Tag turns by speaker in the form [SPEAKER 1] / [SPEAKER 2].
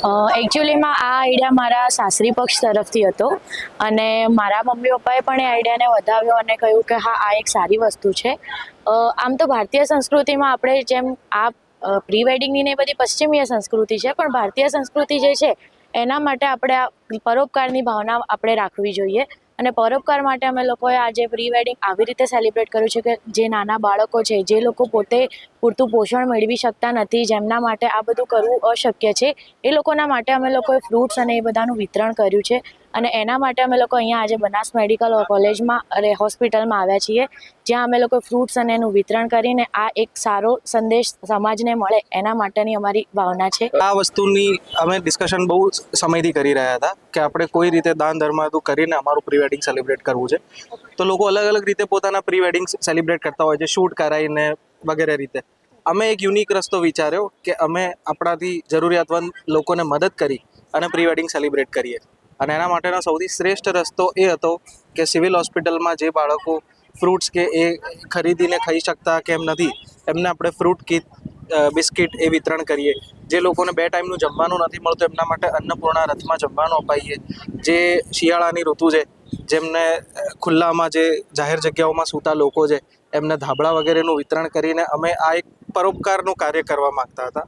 [SPEAKER 1] એકચ્યુઅલીમાં આ આઈડિયા મારા સાસરી પક્ષ તરફથી હતો અને મારા મમ્મી પપ્પાએ પણ એ આઈડિયાને વધાવ્યો અને કહ્યું કે હા આ એક સારી વસ્તુ છે. આમ તો ભારતીય સંસ્કૃતિમાં આપણે જેમ આ પ્રી વેડિંગની ને એ બધી પશ્ચિમીય સંસ્કૃતિ છે, પણ ભારતીય સંસ્કૃતિ જે છે એના માટે આપણે આ પરોપકારની ભાવના આપણે રાખવી જોઈએ. અને પરોપકાર માટે અમે લોકોએ આજે પ્રી વેડિંગ આવી રીતે સેલિબ્રેટ કર્યું છે કે જે નાના બાળકો છે, જે લોકો પોતે પૂરતું પોષણ મેળવી શકતા નથી, જેમના માટે આ બધું કરવું અશક્ય છે, એ લોકોના માટે અમે લોકોએ ફ્રૂટ્સ અને એ બધાનું વિતરણ કર્યું છે. અને એના માટે અમે લોકો અહીંયા આજે બનાસ મેડિકલ કોલેજમાં અને હોસ્પિટલમાં આવ્યા છીએ, જ્યાં અમે લોકો ફ્રૂટ્સ અને એનું વિતરણ કરીને આ એક સારો સંદેશ સમાજને મળે એના માટેની અમારી ભાવના છે.
[SPEAKER 2] આ વસ્તુની અમે ડિસ્કશન બહુ સમયથી કરી રહ્યા હતા કે આપણે કોઈ રીતે દાન ધર્મ કરીને અમારું પ્રી વેડિંગ સેલિબ્રેટ કરવું છે. તો લોકો અલગ અલગ રીતે પોતાના પ્રી વેડિંગ સેલિબ્રેટ કરતા હોય છે, શૂટ કરાવીને વગેરે રીતે. અમે એક યુનિક રસ્તો વિચાર્યો કે અમે આપણાથી જરૂરિયાતમંદ લોકોને મદદ કરી અને પ્રી વેડિંગ સેલિબ્રેટ કરીએ. અને એના માટેનો સૌથી શ્રેષ્ઠ રસ્તો એ હતો કે સિવિલ હોસ્પિટલમાં જે બાળકો ફ્રૂટ્સ કે એ ખરીદીને ખાઈ શકતા કે એમ નથી, એમને આપણે ફ્રૂટ કીટ, બિસ્કિટ એ વિતરણ કરીએ. જે લોકોને 2 ટાઈમનું જમવાનું નથી મળતું એમના માટે અન્નપૂર્ણા રથમાં જમવાનું અપાઈએ. જે શિયાળાની ઋતુ છે, જેમને ખુલ્લામાં જે જાહેર જગ્યાઓમાં સૂતા લોકો છે એમને ધાબળા વગેરેનું વિતરણ કરીને અમે આ એક પરોપકારનું કાર્ય કરવા માગતા હતા.